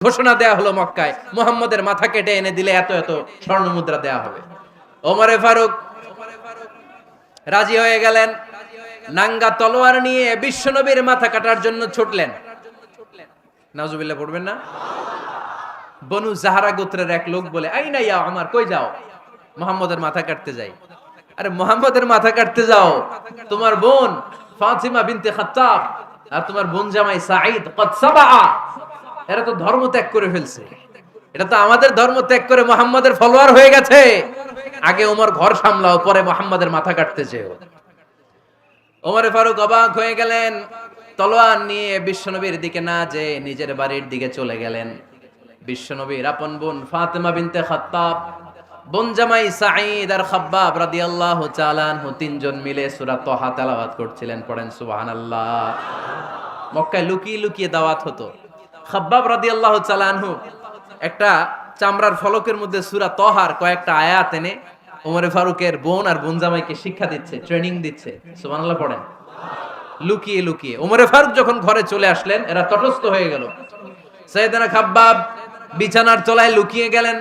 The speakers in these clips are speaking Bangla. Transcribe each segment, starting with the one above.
ঘোষণা দেয়া হলো মক্কায়, মুহাম্মদের মাথা কেটে এনে দিলে এত এত স্বর্ণ মুদ্রা দেয়া হবে। ওমরে ফারুক রাজি হয়ে গেলেন। নাঙ্গা তলোয়ার নিয়ে বিশ্বনবীর মাথা কাটার জন্য ছুটলেন। নাউজুবিল্লাহ পড়বেন না? বনু জাহরা গোত্রের এক লোক বলে, আইনা ইয়া ওমর, কই যাও? মুহাম্মদের মাথা কাটতে যাই। আরে মুহাম্মদের মাথা কাটতে যাও? তোমার বোন ফাতিমা বিনতে খাত্তাব আর তোমার বোন জামাই সাঈদ কদ সাবা, এরা তো ধর্ম ত্যাগ করে ফেলছে। এটা তো আমাদের ধর্ম ত্যাগ করে মুহাম্মাদের ফলোয়ার হয়ে গেছে। আগে ওমর ঘর সামলাও, পরে মুহাম্মাদের মাথা কাটতে যেও। ওমরে ফারুক অবাক হয়ে গেলেন। তলোয়ার নিয়ে বিশ্বনবীর দিকে না যে নিজের বাড়ির দিকে চলে গেলেন। বিশ্বনবীর আপন বোন ফাতিমা বিনতে খাত্তাব, বোন জামাই সাঈদ আর খাব্বাব রাদিয়াল্লাহু তাআলা আনহু তিনজন মিলে সূরা তাহা তেলাওয়াত করছিলেন। পড়েন সুবহানাল্লাহ। মক্কায় লুকিয়ে লুকিয়ে দাওয়াত হতো। খাব্বাব রাদিয়াল্লাহু তাআলা আনহু একটা চামড়ার ফলকের মধ্যে সূরা তাহার কয়েকটা আয়াত এনে ওমরে ফারুকের বোন আর বোন জামাইকে শিক্ষা দিচ্ছে, ট্রেনিং দিচ্ছে। সুবহানাল্লাহ পড়েন। লুকিয়ে লুকিয়ে ওমরে ফারুক যখন ঘরে চলে আসলেন, এরা তটস্থ হয়ে গেল। সাইয়েদনা খাব্বাব বিছানার তলায় লুকিয়ে গেলেন।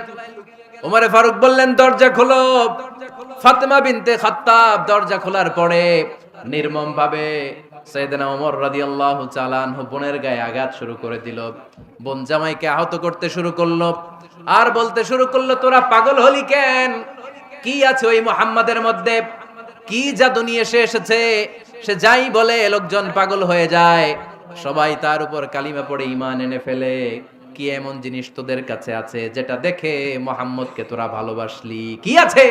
ওমরে ফারুক বললেন, দরজা খোলো। ফাতিমা বিনতে খাত্তাব দরজা খোলার পরে নির্মম ভাবে সাইয়েদনা ওমর রাদিয়াল্লাহু তাআলা আনহু বোনের গায়ে আঘাত শুরু করে দিল। বোন জামাইকে আহত করতে শুরু করলো আর বলতে শুরু করলো, তোরা পাগল হলি কেন? কি আছে ওই মুহাম্মাদের মধ্যে? কি জাদু নিয়ে এসেছে? সে যাই বলে লোকজন পাগল হয়ে যায়, সবাই তার উপর কালিমা পড়ে ঈমান এনে ফেলে। কি এমন জিনিস তোদের কাছে আছে যেটা দেখে মুহাম্মদকে তোরা ভালোবাসলি? কি আছে?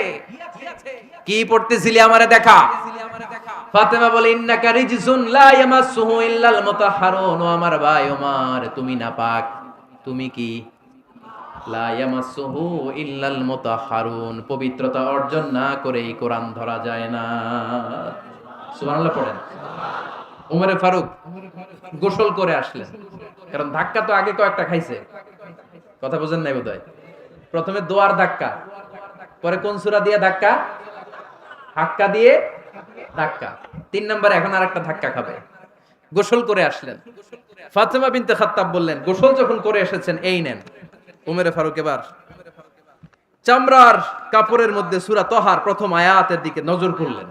কি পড়তেছিলি আমারে দেখা। ফাতেমা বলে, ইন্নাকা রিজসুন লা ইয়ামাসসুহু ইল্লাল মুতাহহারুন। ও আমার ভাই ওমর, তুমি নাপাক। তুমি কি? লা ইয়ামাসসুহু ইল্লাল মুতাহহারুন, পবিত্রতা অর্জন না করে এই কোরআন ধরা যায় না। সুবহানাল্লাহ পড়েন। ওমরে ফারুক গোসল করে আসলেন, কারণ ধাক্কা তো আগে কয়েকটা খাইছে। কথা বুঝেন নাই বোধহয়? প্রথমে দোয়ার ধাক্কা, পরে কোন সূরা দিয়ে ধাক্কা? হাক্কা দিয়ে ধাক্কা। 3 নম্বরে এখন আরেকটা ধাক্কা খাবে। গোসল করে আসলেন। ফাতিমা বিনতে খাত্তাব বললেন, গোসল যখন করে এসেছেন, এই নেন। ওমরে ফারুক এবার চামড়ার কাপড়ের মধ্যে সূরা তাহার প্রথম আয়াতের দিকে নজর করলেন।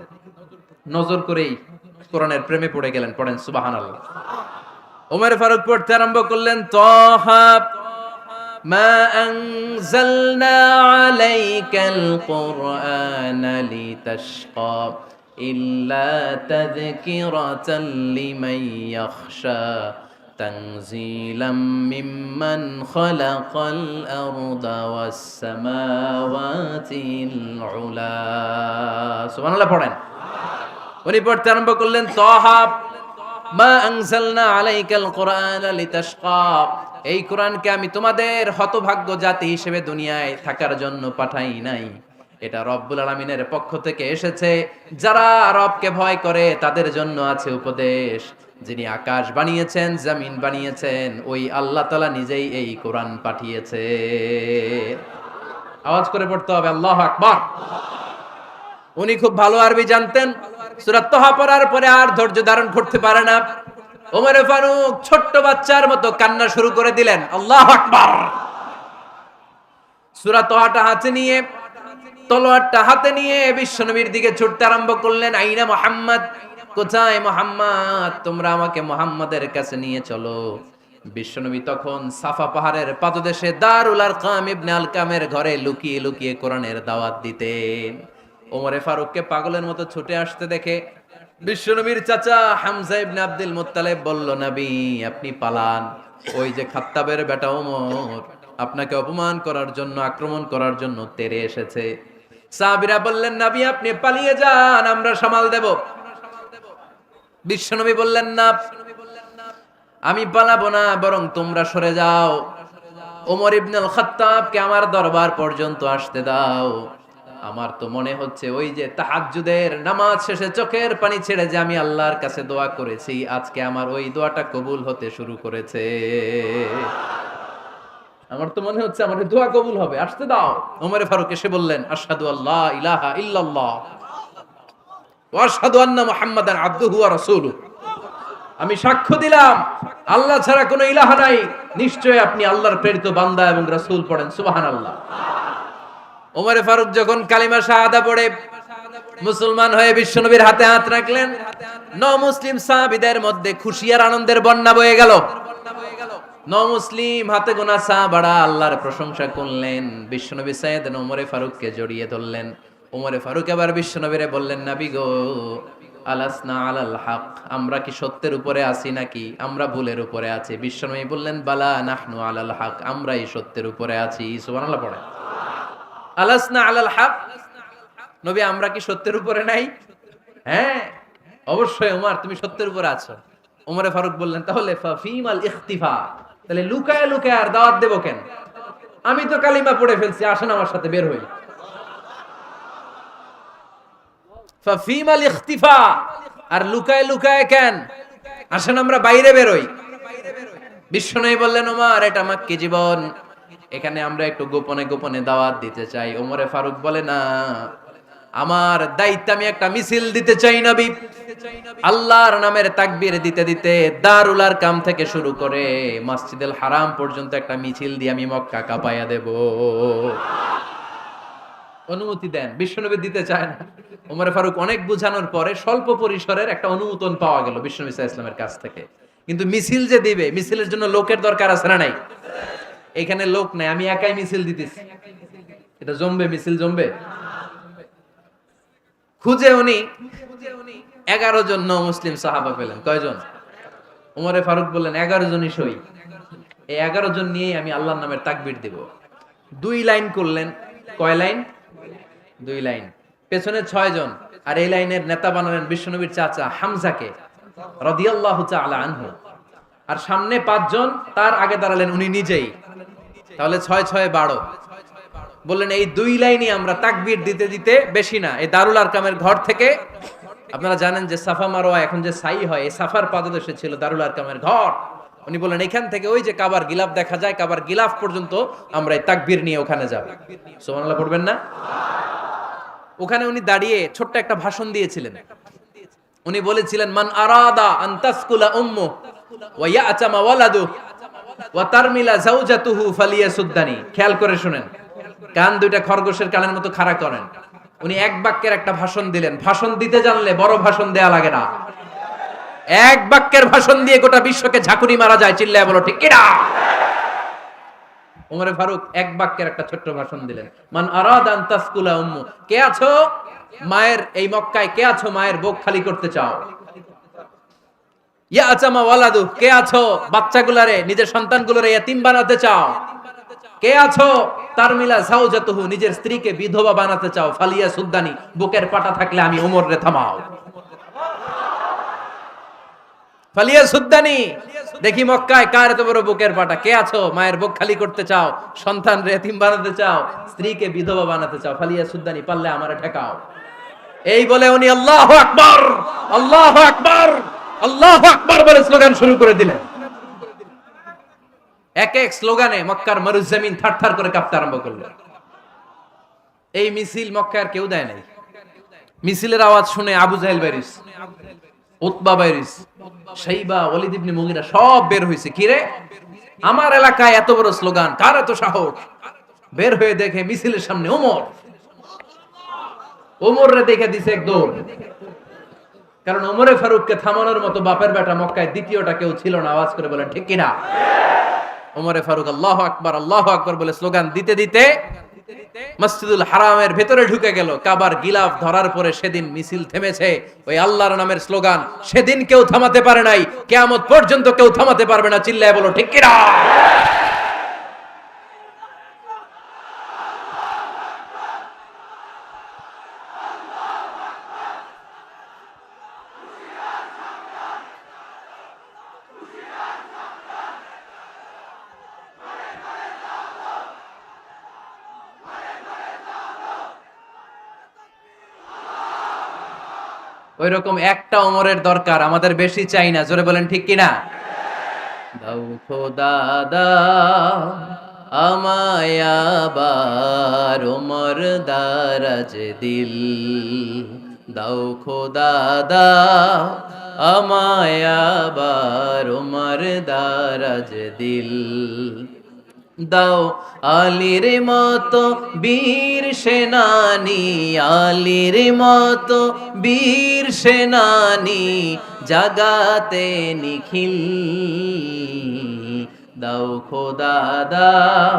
নজর করেই কোরআনের প্রেমে পড়ে গেলেন। পড়েন সুবহানাল্লাহ। ওমরে ফারুক পড়তে আরম্ভ করলেন, তাহা মা আনজালনা আলাইকাল কুরআনা লিতাশকা ইল্লা তাযকিরাতাল লিমান ইয়াখশা তানজিলাম মিম্মান খালাকাল আরদা ওয়াস সামাওয়াতিল উলা। সুবহানাল্লাহ পড়েন। উনি পড়তে আরম্ভ করলেন, তাহা মা আনজালনা আলাইকাল কুরআনা লিতাশকা, এই কোরআনকে আমি তোমাদের হতভাগ্য জাতি হিসেবে দুনিয়ায় থাকার জন্য পাঠাই নাই। এটা রব্বুল আলামিনের পক্ষ থেকে এসেছে। যারা রবকে ভয় করে তাদের জন্য আছে উপদেশ। যিনি আকাশ বানিয়েছেন, জমিন বানিয়েছেন, ওই আল্লাহ তাআলা নিজেই এই কোরআন পাঠিয়েছে। আওয়াজ করে পড়তে হবে, আল্লাহু আকবার। উনি খুব ভালো আরবি জানতেন। সূরা তাহা পড়ার পরে আর ধৈর্য ধারণ করতে পারে না। ওমরে ফারুক ছোট্ট বাচ্চার মতো কান্না শুরু করে দিলেন। আল্লাহু আকবার। সূরা তাহাটা হাতে নিয়ে, তলোয়ারটা হাতে নিয়ে বিশ্বনবীর দিকে ছুটতে আরম্ভ করলেন। আইনা মুহাম্মদ, কোথায় মুহাম্মদ? তোমরা আমাকে মুহাম্মাদের কাছে নিয়ে চলো। বিশ্বনবী তখন সাফা পাহাড়ের পাদদেশে দারুল আরকাম ইবনে আলকামের ঘরে লুকিয়ে লুকিয়ে কোরআনের দাওয়াত দিতেন। ওমরে ফারুককে পাগলের মতো ছুটে আসতে দেখে বিশ্বনবীর চাচা হামজা ইবনে আব্দুল মুত্তালিব বলল, নবী আপনি পালান। ওই যে খাত্তাবের বেটা ওমর আপনাকে অপমান করার জন্য, আক্রমণ করার জন্য তেড়ে এসেছে। সাহাবীরা বললেন, নবী আপনি পালিয়ে যান, আমরা সামাল দেব। বিশ্বনবী বললেন, না, আমি পালাবো না, বরং তোমরা সরে যাও। ওমর ইবনুল খাত্তাবকে আমার দরবার পর্যন্ত আসতে দাও। আমার তো মনে হচ্ছে ওই যে তাহাজ্জুদের নামাজ শেষে চোখের পানি ছেড়ে যে আমি আল্লাহর কাছে দোয়া করেছি, আজকে আমার ওই দোয়াটা কবুল হতে শুরু করেছে। আমার তো মনে হচ্ছে আমার দোয়া কবুল হবে, আসতে দাও। ওমরে ফারুক এসে বললেন, আশহাদু আল্লা ইলাহা ইল্লাল্লাহ ওয়া আশহাদু আন্না মুহাম্মাদান আবদুহু ওয়া রাসূলুহু। আমি সাক্ষ্য দিলাম আল্লাহ ছাড়া কোনো ইলাহ নাই, নিশ্চয় আপনি আল্লাহর প্রেরিত বান্দা এবং রাসূল। পড়েন সুবহানাল্লাহ। ওমরে ফারুক যখন কালিমা শাহাদা পড়ে মুসলমান হয়ে বিশ্বনবীর হাতে হাত রাখলেন, মুসলিম সাহাবীদের মধ্যে খুশি আর আনন্দের বন্যা বয়ে গেল। মুসলিম হাতে গোনা সাহাবারা আল্লাহর প্রশংসা করলেন, বিশ্বনবী সাইয়েদনা ওমরে ফারুককে জড়িয়ে ধরলেন। ওমরে ফারুক এবার বিশ্বনবীরে বললেন, নবী গো, আলাসনা আলাল হক, আমরা কি সত্যের উপরে আছি নাকি আমরা ভুলের উপরে আছি? বিশ্বনবী বললেন, বালা নাহনু আলাল হক, আমরাই সত্যের উপরে আছি। সুবহানাল্লাহ পড়ে। আলাসনা আলাল হক, নবী আমরা কি সত্যের উপরে নাই? হ্যাঁ অবশ্যই ওমর, তুমি সত্যের উপরে আছো। ওমরে ফারুক বললেন, তাহলে ফাফিমাল ইখতিফা, তাহলে লুকায় লুকায় আর দাওয়াত দেব কেন? আমি তো কালিমা পড়ে ফেলছি, আসেন আমার সাথে বের হই। ফাফিমাল ইখতিফা, আর লুকায় লুকায় কেন? আসেন আমরা বাইরে বের হই। বিশ্বনবী বললেন, ওমর এটা মাক্কি জীবন, এখানে আমরা একটু গোপনে গোপনে দাওয়াত দিতে চাই। ওমরে ফারুক বলে, না, আমার দায়িত্ব, আমি একটা মিছিল দিতে চাই নবী। আল্লাহর নামের তাকবীর দিতে দিতে দারুল আরকাম থেকে শুরু করে মসজিদুল হারাম পর্যন্ত একটা মিছিল দিয়ে আমি মক্কা কাঁপায়া দেব। অনুমতি দেন। বিশ্বনবী দিতে চায় না। ওমর ফারুক অনেক বুঝানোর পরে স্বল্প পরিসরের একটা অনুমোদন পাওয়া গেল বিশ্বনবী সাল্লাল্লাহু আলাইহি ওয়াসাল্লামের কাছ থেকে। কিন্তু মিছিল যে দিবে, মিছিলের জন্য লোকের দরকার আছে না নাই? এখানে লোক নাই, আমি একাই মিছিল দিতেছি। এটা জমবে? মিছিল জমবে? খুঁজে উনি 11 জন মুসলিম সাহাবা পেলেন। কয়জন? ওমরে ফারুক বললেন, 11 জনই সই। এই 11 জন নিয়েই আমি আল্লাহর নামের তাকবীর দেব। 2 লাইন করলেন। কয় লাইন? 2 লাইন। পেছনে 6 জন, আর এই লাইনের নেতা বানালেন বিশ্বনবীর চাচা হামজাকে রাদিয়াল্লাহু তাআলা আনহু। আর সামনে 5 জন, তার আগে দাঁড়ালেন উনি নিজেই। তাহলে 6 6 12। বললেন, এই 2 লাইনই আমরা তাকবীর দিতে দিতে, বেশি না, এই দারুল আরকামের ঘর থেকে, আপনারা জানেন যে সাফা মারওয়া এখন যে সাই হয়, এই সাফার পাদদেশে ছিল দারুল আরকামের ঘর। উনি বললেন, এখান থেকে ওই যে কাবার গিলাফ দেখা যায়, কাবার গিলাফ পর্যন্ত আমরা এই তাকবীর নিয়ে ওখানে যাব। সুবহানাল্লাহ পড়বেন না? ওখানে উনি দাঁড়িয়ে ছোট্ট একটা ভাষণ দিয়েছিলেন। উনি বলেছিলেন, মান আরাদা আন তাসকুলা উম্মু ওয়া ইয়াতামা ওয়ালাদু ওয়া তারমিলা যাওজাতুহু ফালিয়াসুদ্দানি। খেয়াল করে শুনেন, কান দুইটা খরগোশের কানের মতো খাড়া করেন। উনি এক বাক্যের একটা ভাষণ দিলেন। ভাষণ দিতে জানলে বড় ভাষণ দেয়া লাগে না। এক বাক্যের ভাষণ দিয়ে গোটা বিশ্বকে ঝাঁকুনি মারা যায়। চিল্লায় বলো ঠিক কিনা? ওমরে ফারুক এক বাক্যের একটা ছোট্ট ভাষণ দিলেন। মান আরাদা আন তাসকুলা উম্মু, কে আছো মায়ের এই মক্কায়, কে আছো মায়ের বুক খালি করতে চাও? ইয়া আচামা ওয়ালাদু, কে আছো বাচ্চাগুলারে, নিজের সন্তানগুলোরে ইয়াতিম বানাতে চাও? কে আছো তারমিলা যাওজাতুহু, নিজের স্ত্রীকে বিধবা বানাতে চাও? ফালিয়া সুদ্দানি, বুকের পাটা থাকলে আমি ওমর রে থামাও। ফালিয়া সুদ্দানি, দেখি মক্কায় কার এত বড় বুকের পাটা। কে আছো মায়ের বুক খালি করতে চাও, সন্তান রে এতিম বানাতে চাও, স্ত্রীকে বিধবা বানাতে চাও? ফালিয়া সুদ্দানি, পারলে আমারে ঠেকাও। এই বলে উনি আল্লাহু আকবার, আল্লাহু আকবার, আল্লাহু আকবার বলে স্লোগান শুরু করে দিলেন। এক এক স্লোগানে মক্কার মরুজমিন থারথার করে কাঁপতে আরম্ভ করলো। এই মিছিল মক্কার কেউ দেয় নাই। মিছিলের আওয়াজ শুনে আবু জাহেল বাইরিস, উতবা বাইরিস, শাইবা, ওয়ালিদ ইবনে মুগিরা সব বের হইছে। কি রে, আমার এলাকায় এত বড় স্লোগান, কার এত সাহস? বের হয়ে দেখে মিছিলের সামনে ওমর। ওমর রে দেখে দিছে এক দৌড়। কারণ ওমরে ফারুককে থামানোর মতো বাপের বেটা মক্কায় দ্বিতীয়টা কেউ ছিল না। আওয়াজ করে বলেন ঠিক কিনা? ওমরে ফারুক আল্লাহু আকবার, আল্লাহু আকবার বলে স্লোগান দিতে দিতে মসজিদুল হারামের ভেতরে ঢুকে গেল। কাবার গিলাফ ধরার পরে সেদিন মিছিল থেমেছে। ওই আল্লাহর নামের স্লোগান সেদিন কেউ থামাতে পারে নাই, কিয়ামত পর্যন্ত কেউ থামাতে পারবে না। চিল্লায় বলো ঠিক কিনা? ওই রকম একটা ওমরের দরকার, আমাদের বেশি চাই না। জোরে বলেন ঠিক কিনা? দাও খোদা দাও আমায় আবার ওমর দারাজ দিল, দাও খোদা দাও আমায় আবার উমর দারাজ দিল দাও আলীর মতো বীর সেনানী, আলীর মতো বীর সেনানী জাগাতে নিখিল দাও খোদা দাও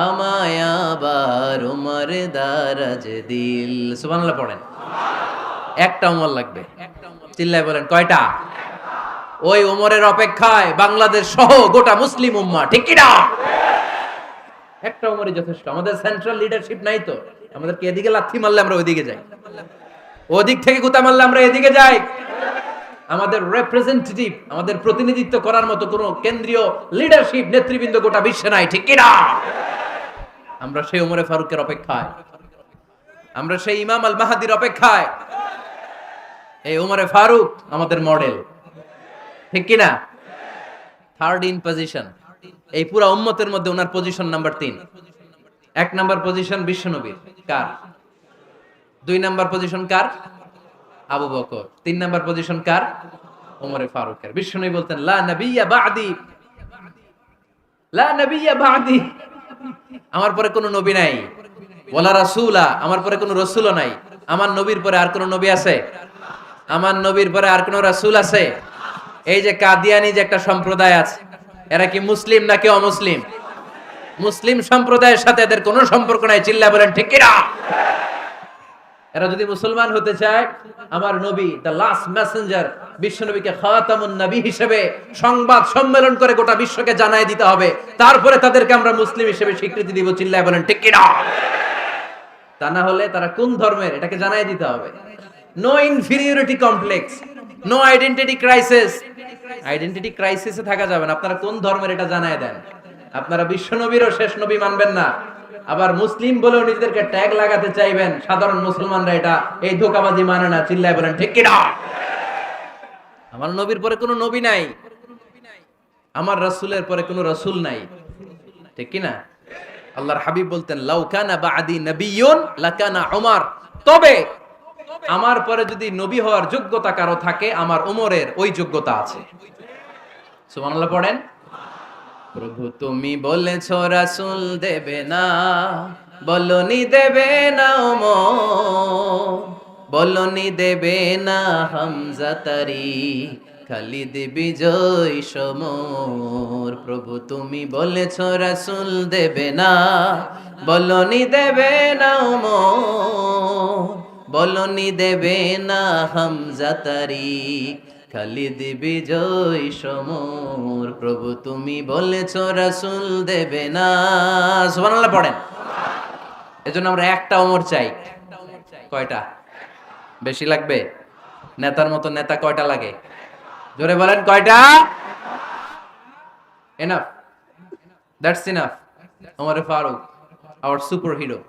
আমায় আবার উমর দারাজ দিল। সুবহানাল্লাহ পড়েন। একটা উমর লাগবে, চিল্লায় বলেন কয়টা? ওই উমরের অপেক্ষায় বাংলাদেশ সহ গোটা মুসলিম উম্মাহ, ঠিক কি না? একটা উমরই যথেষ্ট। আমাদের সেন্ট্রাল লিডারশিপ নাই তো, আমাদেরকে এদিকে লাথি মারলে আমরা ওইদিকে যাই, ওদিক থেকে গুতা মারলে আমরা এদিকে যাই। আমাদের রিপ্রেজেন্টেটিভ, আমাদের প্রতিনিধিত্ব করার মতো কোনো কেন্দ্রীয় লিডারশিপ নেতৃবৃন্দ গোটা বিশ্বে নাই, ঠিক কি না? আমরা সেই উমরে ফারুকের অপেক্ষায়, আমরা সেই ইমাম আল মাহাদির অপেক্ষায়। এই উমরে ফারুক আমাদের মডেল, ঠিক কি না? থার্ড ইন পজিশন এই পুরা উম্মতের মধ্যে ওনার পজিশন নাম্বার 3। 1 নাম্বার পজিশন বিশ্বনবীর, কার? 2 নাম্বার পজিশন কার? আবু বকর। 3 নাম্বার পজিশন কার? ওমরে ফারুকের। বিশ্বনবী বলতেন লা নবিয়্যা বা'দি, লা নবিয়্যা বা'দি, আমার পরে কোনো নবী নাই। ওয়ালা রাসূলা, আমার পরে কোনো রাসূলও নাই। আমার নবীর পরে আর কোনো নবী আছে? আমার নবীর পরে আর কোনো রাসূল আছে? এই যে কাদিয়ানি যে একটা সম্প্রদায় আছে, এরা কি মুসলিম নাকি অমুসলিম? মুসলিম সম্প্রদায়ের সাথে এদের কোনো সম্পর্ক নাই, চিল্লায় বলেন ঠিক কি না? এরা যদি মুসলমান হতে চায়, আমার নবী দ্য লাস্ট মেসেঞ্জার বিশ্বনবীকে খাতামুন নবী হিসেবে সংবাদ সম্মেলন করে গোটা বিশ্বকে জানায় দিতে হবে, তারপরে তাদেরকে আমরা মুসলিম হিসেবে স্বীকৃতি দিব, চিল্লায় বলেন ঠিক কি না? তা না হলে তারা কোন ধর্মের এটাকে জানায় দিতে হবে। No inferiority complex, no identity crisis. Identity ক্রাইসিসে থাকা যাবে না, আপনারা কোন ধর্মের এটা জানায় দেন। আপনারা বিশ্বনবীরও শেষ নবী মানবেন না, আবার মুসলিম বলেও নিজেদেরকে ট্যাগ লাগাতে চাইবেন। সাধারণ মুসলমানরা এটা এই ধোঁকাবাজি মানে না, চিল্লায় বলেন ঠিক কি না? আমার নবীর পরে কোনো নবী নাই, আমার রাসূলের পরে কোনো রাসূল নাই, ঠিক কি না? আল্লাহর হাবিব বলতেন লাউ কানা বা'দি নাবিয়্যুন লাকানা উমর, তবে আমার পরে যদি নবী হওয়ার যোগ্যতা কারো থাকে, আমার ওমরের ওই যোগ্যতা আছে। সুবহানাল্লাহ পড়েন। প্রভু তুমি বলেছো রাসূল দেবে না, বলনি দেবে না ওমর, বলনি দেবে না হামজা তারি, খালিদ বিজয় সমর। প্রভু তুমি বলেছো রাসূল দেবে না, বলনি দেবে না ওমর, বলনি দেবে না হামজা তারি, খালিদ বিজয় সমর। প্রভু তুমি বলেছো রাসূল দেবে না। সুবহানাল্লাহ পড়েন। এজন্য আমরা একটা ওমর চাই। কয়টা? বেশি লাগবে? নেতার মতো নেতা কয়টা লাগে? জোরে বলেন কয়টা? Enough, that's enough. ওমরে ফারুক আওয়ার সুপার হিরো।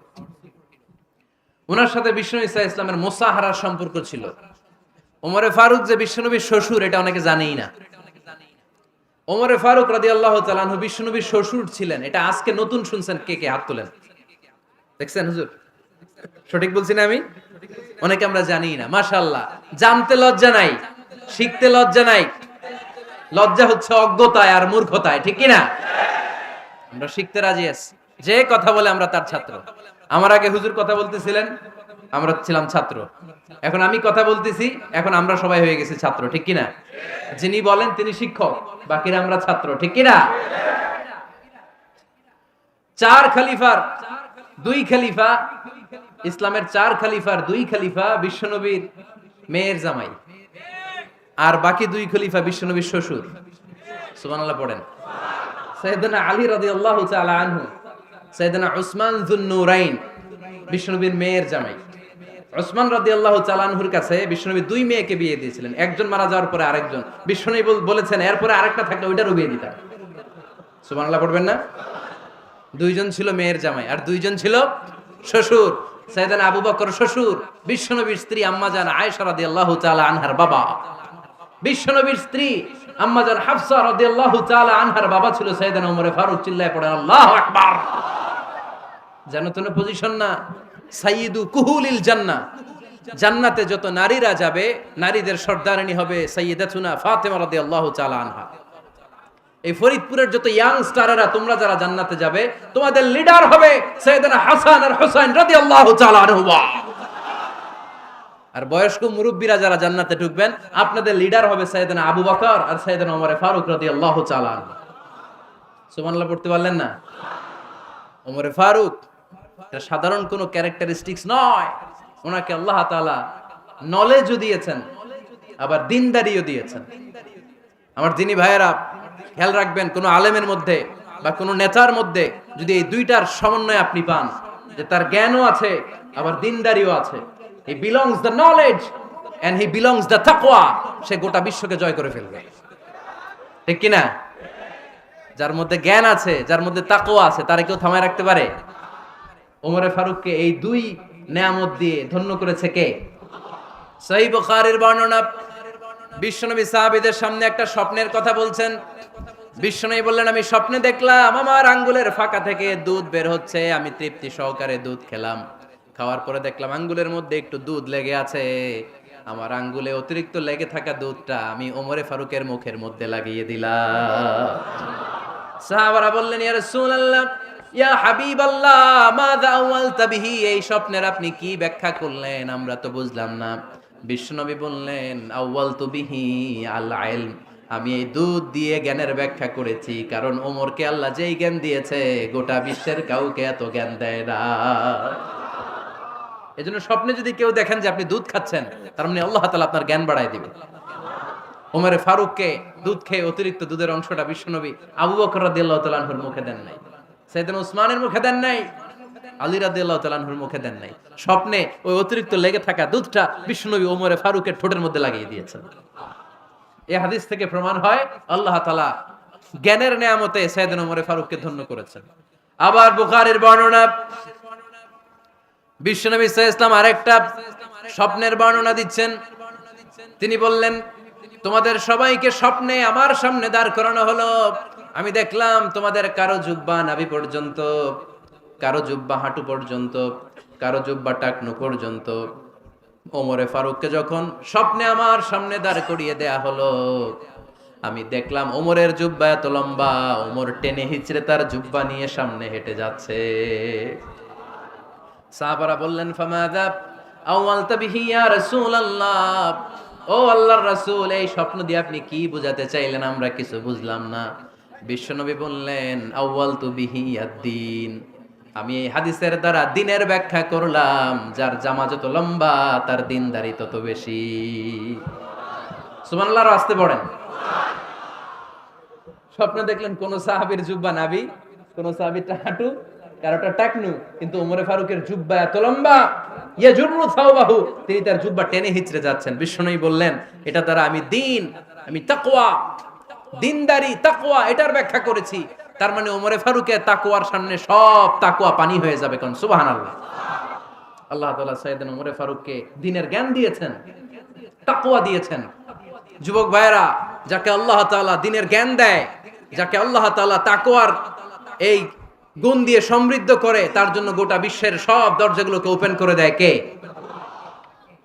ওনার সাথে বিশ্বনবী সাল্লাল্লাহু আলাইহি ওয়াসাল্লামের মুসাহারার সম্পর্ক ছিল। ওমরে ফারুক যে বিশ্বনবীর শ্বশুর, এটা অনেকে জানেই না। ওমরে ফারুক রাদিয়াল্লাহু তাআলা আনহু বিশ্বনবীর শ্বশুর ছিলেন, এটা আজকে নতুন শুনছেন। কে কে হাত তোলেন? দেখছেন হুজুর? সঠিক বলছি না আমি? অনেকে আমরা জানি না। মাশাআল্লাহ, জানতে লজ্জা নাই, শিখতে লজ্জা নাই। লজ্জা হচ্ছে অজ্ঞতায় আর মূর্খতায়, ঠিক কি না? আমরা শিখতে রাজি আছি। যে কথা বলে আমরা তার ছাত্র। আমার আগে হুজুর কথা বলতেছিলেন, আমরা ছিলাম ছাত্র। এখন আমি কথা বলতেছি, এখন আমরা সবাই হয়ে গেছি ছাত্র, ঠিক কি না? যিনি বলেন তিনি শিক্ষক, বাকিরা আমরা ছাত্র, ঠিক কি না? 4 খলিফার 2 খলিফা, ইসলামের 4 খলিফার 2 খলিফা বিশ্বনবীর মেয়ের জামাই, আর বাকি 2 খলিফা বিশ্বনবীর শ্বশুর। সুবহানাল্লাহ পড়েন। সাইয়েদনা আলী রাদিয়াল্লাহু তাআলা আনহু, সাইয়েদনা উসমান যুন নূরাইন বিশ্বনবীর মেয়ের জামাই। উসমান রাদিয়াল্লাহু তাআলা আনহুর কাছে বিশ্বনবী 2 মেয়েকে বিয়ে দিয়েছিলেন। একজন মারা যাওয়ার পরে আরেকজন, বিশ্বনবী বলেছেন এরপরে আরেকটা থাকলে ওইটারও বিয়ে দিতাম। সুবহানাল্লাহ পড়বেন না? 2 জন ছিল মেয়ের জামাই আর 2 জন ছিল শ্বশুর। সাইয়েদনা আবু বকর শ্বশুর, বিশ্বনবীর স্ত্রী আম্মাজান আয়েশা রাদিয়াল্লাহু তাআলা আনহার বাবা। বিশ্বনবীর স্ত্রী আম্মাজান হাফসা রাদিয়াল্লাহু তাআলা আনহার বাবা ছিল সাইয়েদনা ওমর ফারুক। চিল্লায় পড়েন আল্লাহু আকবার। জানো তো না পজিশন না? সাইয়্যিদু কুহুলিল জান্নাহ, জান্নাতে যত নারীরা যাবে, নারীদের সর্দারিনী হবে সাইয়্যিদাতুনা ফাতেমা রাদিয়াল্লাহু তাআলা আনহা। এই ফরিদপুরের যত ইয়াং স্টারেরা তোমরা যারা জান্নাতে যাবে, তোমাদের লিডার হবে সাইয়েদনা হাসান আর হুসাইন রাদিয়াল্লাহু তাআলা আনহুমা। আর বয়স্ক মুরব্বীরা যারা জান্নাতে ঢুকবেন, আপনাদের লিডার হবে সাইয়েদনা আবু বকর আর সাইয়েদনা ওমর ফারুক রাদিয়াল্লাহু তাআলা আনহু। সুবহানাল্লাহ পড়তে পারলেন না? ওমর ফারুক এটা সাধারণ কোনো ক্যারেক্টারিস্টিক্স নয়, ওনাকে আল্লাহ তাআলা নলেজও দিয়েছেন, আবার দিনদারিও দিয়েছেন। আমার দিনী ভাইয়েরা খেয়াল রাখবেন, কোন আলেমের মধ্যে বা কোন নেতার মধ্যে যদি এই দুইটার সমন্বয় আপনি পান, যে তার জ্ঞানও আছে আবার দিনদারিও আছে, he belongs the knowledge and he belongs the তাকওয়া, সে গোটা বিশ্বকে জয় করে ফেলবে। ঠিক কি না? যার মধ্যে জ্ঞান আছে, যার মধ্যে তাকওয়া আছে, তারে কেউ থামায় রাখতে পারে? ওমর ফারুককে এই দুই নেয়ামত দিয়ে ধন্য করেছে কে? সহিহ বুখারীর বর্ণনা, বিশ্বনবী সাহাবীদের সামনে একটা স্বপ্নের কথা বলছেন। বিশ্বনবী বললেন, আমি স্বপ্নে দেখলাম আমার আঙ্গুলের ফাঁকা থেকে দুধ বের হচ্ছে, আমি তৃপ্তি সহকারে দুধ খেলাম। খাওয়ার পরে দেখলাম আঙ্গুলের মধ্যে একটু দুধ লেগে আছে। আমার আঙ্গুলে অতিরিক্ত লেগে থাকা দুধটা আমি ওমরে ফারুকের মুখের মধ্যে লাগিয়ে দিলাম। সাহাবারা বললেন, ইয়া রাসূলুল্লাহ, ইয়া হাবিবাল্লাহ, মাযা আওয়ালতা বিহি, এই স্বপ্নের আপনি কি ব্যাখ্যা করলেন, আমরা তো বুঝলাম না। বিশ্বনবী বললেন, আওয়ালতু বিহি আল ইলম, আমি এই দুধ দিয়ে জ্ঞানের ব্যাখ্যা করেছি, কারণ ওমরকে আল্লাহ যেই জ্ঞান দিয়েছে গোটা বিশ্বের কাউকে এত জ্ঞান দেয় না। এজন্য স্বপ্নে যদি কেউ দেখেন যে আপনি দুধ খাচ্ছেন, তার মানে আল্লাহ তাআলা আপনার জ্ঞান বাড়ায় দিবে। ওমরে ফারুককে দুধ খেয়ে অতিরিক্ত দুধের অংশটা বিশ্বনবী আবু বকর রাদিয়াল্লাহু তাআলা আনহুর মুখে দেন নাই, সাইয়েদনা উসমানের মুখে দেন নাই, আলী রাদিয়াল্লাহু তাআলা আনহুর মুখে দেন নাই। স্বপ্নে ওই অতিরিক্ত লেগে থাকা দুধটা বিশ্বনবী ওমরে ফারুকের ঠোঁটের মধ্যে লাগিয়ে দিয়েছেন। এই হাদিস থেকে প্রমাণ হয় আল্লাহ তাআলা জ্ঞানের নেয়ামতে সাইয়েদনা ওমরে ফারুককে ধন্য করেছেন। আবার বুখারীর বর্ণনা, বিশ্বনবী সাল্লাল্লাহু আলাইহি ওয়াসাল্লাম আরেকটা স্বপ্নের বর্ণনা দিচ্ছেন। তিনি বললেন, তোমাদের সবাইকে স্বপ্নে আমার সামনে দাঁড় করানো হলো। আমি দেখলাম তোমাদের কারো জুব্বা নাভি পর্যন্ত, কারো জুব্বা হাঁটু পর্যন্ত, কারো জুব্বা টাকনু পর্যন্ত। ওমরে ফারুককে যখন স্বপ্নে আমার সামনে দাঁড় করিয়ে দেয়া হলো, আমি দেখলাম ওমরের জুব্বা এত লম্বা, ওমর টেনে হিচড়ে তার জুব্বা নিয়ে সামনে হেঁটে যাচ্ছে। সাহাবারা বললেন, ফামাযা আওয়ালতা বিহি ইয়া রাসূলুল্লাহ, ও আল্লাহর রাসূল, এই স্বপ্ন দিয়ে আপনি কি বোঝাতে চাইলেন, আমরা কিছু বুঝলাম না। বিশ্বনবী বললেন, আউয়ালতু বিহি আদ-দীন, আমি এই হাদিসের দ্বারা দ্বীনের ব্যাখ্যা করলাম, যার জামা যত লম্বা তার দ্বীনদারি তত বেশি। সুবহানাল্লাহ, আসতে পড়েন। স্বপ্নে দেখলেন কোন সাহাবীর জুব্বা নাভি, কোন সাহাবীর হাঁটু, কারোটা টাকনু, কিন্তু ওমরে ফারুকের জুব্বা এত লম্বা, ইয়াজুরু সাওবাহু, তিনি তার জুব্বা টেনে হিচড়ে যাচ্ছেন। বিশ্বনবী বললেন, এটা দ্বারা আমি দ্বীন, আমি তাকওয়া, দ্বীনদারি, তাকওয়া, এটার ব্যাখ্যা করেছি। তার মানে ওমরে ফারুকের তাকওয়ার সামনে সব তাকওয়া পানি হয়ে যাবে। কোন সুবহানাল্লাহ। আল্লাহ তাআলা সাইয়েদনা ওমরে ফারুককে দ্বীনের জ্ঞান দিয়েছেন, তাকওয়া দিয়েছেন। যুবক ভাইরা, যাকে আল্লাহ তাআলা দ্বীনের জ্ঞান দেয়, যাকে আল্লাহ তাআলা তাকওয়ার এই গুণ দিয়ে সমৃদ্ধ করে, তার জন্য গোটা বিশ্বের সব দরজাগুলোকে ওপেন করে দেয় কে?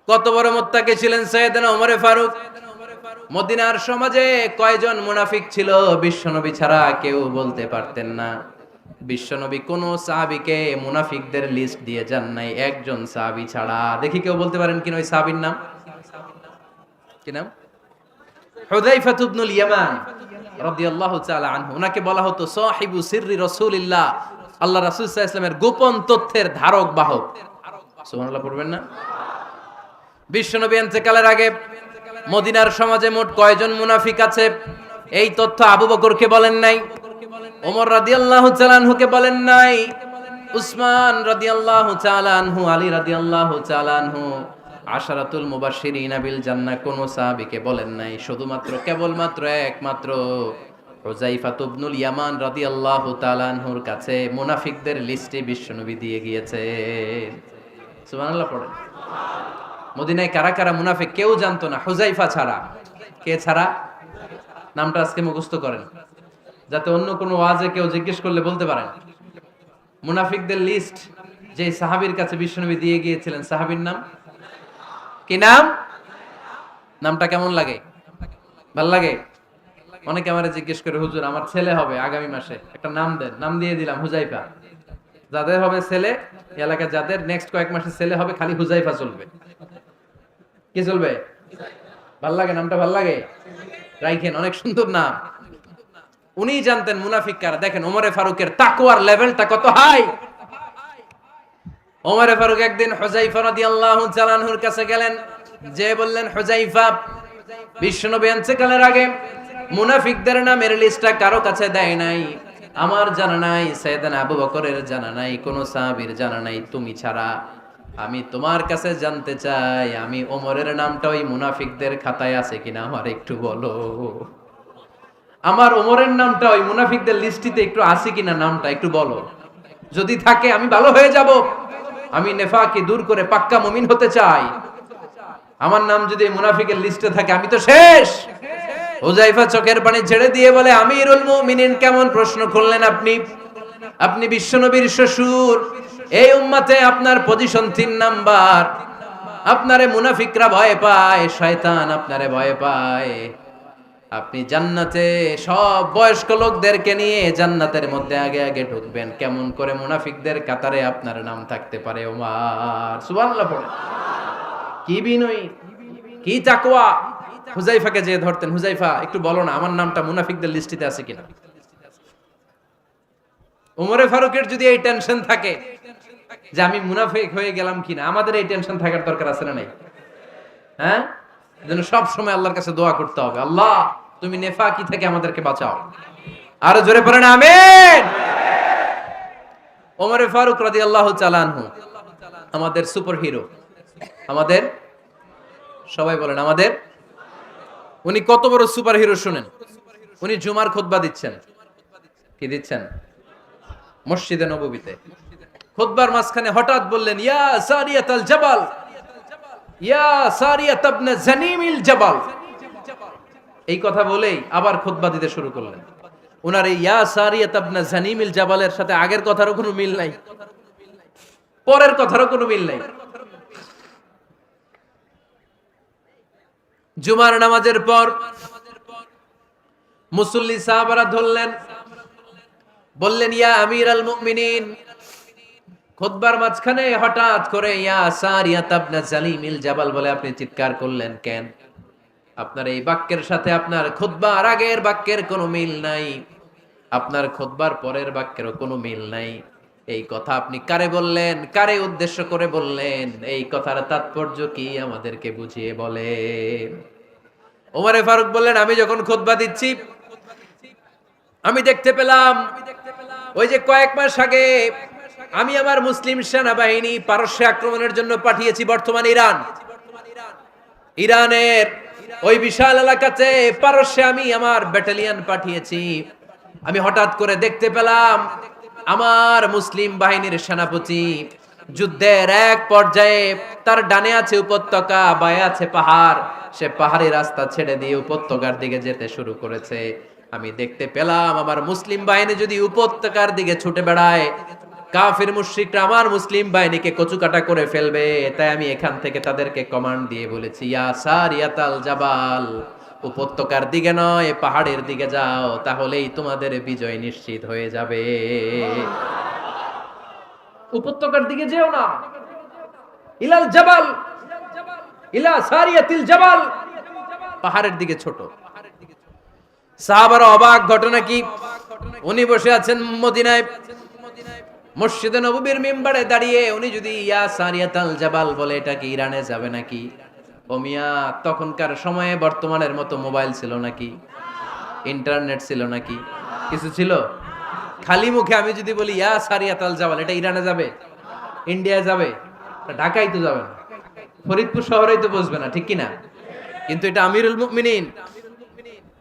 কত বড় মুত্তাকি ছিলেন সাইয়েদনা ওমরে ফারুক। মদিনার সমাজে কয়জন মুনাফিক ছিল বিশ্বনবী ছাড়া কেউ বলতে পারতেন না। বিশ্বনবী কোন সাহাবীকে মুনাফিকদের লিস্ট দিয়ে যান নাই, একজন সাহাবী ছাড়া। দেখি কেউ বলতে পারেন কিনা ওই সাহাবীর নাম? কি নাম? হুযায়ফা ইবনুল ইয়ামান রাদিয়াল্লাহু তাআলা আনহু। ওনাকে বলা হতো সাহিবু সিররি রাসূলিল্লাহ, আল্লাহ রাসূল সাল্লাল্লাহু আলাইহি ওয়াসাল্লামের গোপন তথ্যের ধারক বাহক। সুবহানাল্লাহ পড়বেন না? বিশ্বনবী ইন্তেকালের আগে মদিনার সমাজে মোট কয়জন মুনাফিক আছে, এই তথ্য আবু বকরকে বলেন নাই, ওমর রাদিয়াল্লাহু তাআলা আনহুকে বলেন নাই, উসমান রাদিয়াল্লাহু তাআলা আনহু, আলী রাদিয়াল্লাহু তাআলা আনহু, আশারাতুল মুবাশশিরিনা বিল জান্নাহ কোন সাহাবীকে বলেন নাই। শুধুমাত্র কেবলমাত্র একমাত্র হুযায়ফা ইবনুল ইয়ামান রাদিয়াল্লাহু তাআলা আনহুর কাছে মুনাফিকদের লিস্টে বিশ্বনবী দিয়ে গিয়েছেন। সুবহানাল্লাহ পড়েন। মদিনায় কারা কারা মুনাফিক কেউ জানতো না, হুযায়ফা ছাড়া। কে ছাড়া? নামটা আজকে মুখস্থ করেন, যাতে অন্য কোনো ওয়াজে কেউ জিজ্ঞেস করলে বলতে পারেন। মুনাফিকদের লিস্ট যে সাহাবীর কাছে বিশ্বনবী দিয়ে গিয়েছিলেন, সাহাবীর নাম কি নাম? নামটা কেমন লাগে? ভাল লাগে? অনেকে আমারে জিজ্ঞেস করে, হুজুর আমার ছেলে হবে আগামী মাসে, একটা নাম দেন। নাম দিয়ে দিলাম হুজাইফা। যাদের হবে ছেলে, এলাকায় যাদের নেক্সট কয়েক মাসে ছেলে হবে, খালি হুজাইফা চলবে। কি চলবে? ভাল লাগে নামটা? ভাল লাগে? রাইখেন, অনেক সুন্দর নাম। উনি জানতেন মুনাফিক কারা। দেখেন ওমরে ফারুকের তাকওয়ার লেভেলটা কত হাই। ওমরে ফারুক একদিন হুজাইফা রাদিয়াল্লাহু তাআলা আনহুর কাছে গেলেন, যে বললেন, হুজাইফা, বিশ্বনবী ইন্তেকালের আগে মুনাফিকদের নামের লিস্টটা কারো কাছে দেয় নাই, আমার জানা নাই, সাইয়েদনা আবু বকরের জানা নাই, কোন সাহাবীর জানা নাই, তুমি ছাড়া। আমি তোমার কাছে জানতে চাই, আমি ওমরের নামটা ওই মুনাফিকদের খাতায় আছে কিনা আমার একটু বলো। আমার ওমরের নামটা ওই মুনাফিকদের লিস্টিতে একটু আছে কিনা, নামটা একটু বলো। যদি থাকে আমি ভালো হয়ে যাব। আমি নেফাকি দূর করে পাক্কা মুমিন হতে চাই। আমার নাম যদি মুনাফিকের লিস্টে থাকে আমি তো শেষ। হুজাইফা চোখের পানি ছেড়ে দিয়ে বলে, আমিরুল মুমিনিন, কেমন প্রশ্ন করলেন আপনি? আপনি বিশ্বনবীর শ্বশুর। এই উম্মতে আপনার পজিশন 3 নাম্বার। আপনারে মুনাফিকরা ভয় পায়, শয়তান আপনারে ভয় পায়। আপনি জান্নাতে সব বয়স্ক লোকদেরকে নিয়ে জান্নাতের মধ্যে আগে আগে ঢুকবেন। কেমন করে মুনাফিকদের কাতারে আপনার নাম থাকতে পারে? ওমর সুবহানাল্লাহ পড়ে। কি বিনয়ী, কি তাকওয়া। হুজাইফাকে যে ধরতেন, হুজাইফা একটু বলো না আমার নামটা মুনাফিকদের লিস্টিতে আছে কিনা। ওমরে ফারুকের যদি এই টেনশন থাকে যে আমি মুনাফিক হয়ে গেলাম কিনা, আমাদের এই টেনশন থাকার দরকার আছে না নাই? হ্যাঁ, যেন সব সময় আল্লাহর কাছে দোয়া করতে হবে, আল্লাহ তুমি নেফাকি থেকে আমাদেরকে বাঁচাও। আরো জোরে পড়েন আমিন। ওমরে ফারুক রাদিয়াল্লাহু তাআলা আনহু আমাদের সুপার হিরো, আমাদের সবাই বলেন আমাদের। উনি কত বড় সুপার হিরো শুনেন। উনি জুমার খুতবা দিচ্ছেন। কি দিচ্ছেন? মসজিদে নববীতে। খুতবার মাঝখানে হঠাৎ বললেন, ইয়া সারিয়াতাল জাবাল, ইয়া সারিয়াত ইবনে জানিমিল জাবাল। এই কথা বলেই আবার খুতবা দিতে শুরু করলেন। ওনার এই ইয়া সারিয়াত ইবনে জানিমিল জাবালের সাথে আগের কথারও কোনো মিল নাই, পরের কথারও কোনো মিল নাই। জুমার নামাজের পর মুসল্লি সাহাবারা ধরলেন, বললেন, ইয়া আমিরাল মুমিনিন। খুতবার মাঝখানে হঠাৎ করে ইয়া সারিয়াত ইবনে জানিমিল জাবাল বলে আপনি চিৎকার করলেন কেন? আপনার এই বাক্যের সাথে আপনার খুতবার আগের বাক্যের কোনো মিল নাই, আপনার খুতবার পরের বাক্যেরও কোনো মিল নাই। এই কথা আপনি কারে বললেন? কারে উদ্দেশ্য করে বললেন? এই কথার তাৎপর্য কি আমাদেরকে বুঝিয়ে বলেন। ওমরে ফারুক বললেন, আমি যখন খুতবা দিচ্ছি আমি দেখতে পেলাম ওই যে কয়েক মাস আগে আমি আমার মুসলিম সেনাবাহিনী পারস্যে আক্রমণের জন্য পাঠিয়েছি, বর্তমান ইরানের ওই বিশাল এলাকাতে পারস্যে আমি আমার ব্যাটালিয়ন পাঠিয়েছি। আমি হঠাৎ করে দেখতে পেলাম আমার মুসলিম বাহিনীর সেনাপতি যুদ্ধের এক পর্যায়ে তার ডানে আছে উপত্যকা, বায়ে আছে পাহাড়, সে পাহাড়ি রাস্তা ছেড়ে দিয়ে উপত্যকার দিকে যেতে শুরু করেছে। আমি দেখতে পেলাম আমার মুসলিম বাহিনী যদি উপত্যকার দিকে ছুটে বেড়ায়, কাফির মুশরিকরা আমার মুসলিম বাহিনীকে কচুকাটা করে ফেলবে। তাই আমি এখান থেকে তাদেরকে কমান্ড দিয়ে বলেছি, ইয়া সারিয়াতাল জাবাল, উপত্যকার দিকে নয় পাহাড়ের দিকে যাও, তাহলেই তোমাদের বিজয় নিশ্চিত হয়ে যাবে। উপত্যকার দিকে যেও না, ইলাল জাবাল, ইলা সারিয়াতিল জাবাল, পাহাড়ের দিকে ছোট। সাহাবারা অবাক, ঘটনা কি? উনি বসে আছেন মদিনায় মসজিদে নববীর মিম্বারে দাঁড়িয়ে, উনি যদি ইয়া সারিয়াতাল জাবাল বলে, এটা কি ইরানে যাবে নাকি? ও মিয়া, তখনকার সময়ে বর্তমানের মতো মোবাইল ছিল নাকি? ইন্টারনেট ছিল নাকি? কিছু ছিল? খালি মুখে আমি যদি বলি ইয়া সারিয়াতাল জাবাল, এটা ইরানে যাবে? ইন্ডিয়া যাবে? ঢাকায় তো যাবে না, ফরিদপুর শহরেই তো বসবে না, ঠিক কিনা? কিন্তু এটা আমিরুল মুমিনিন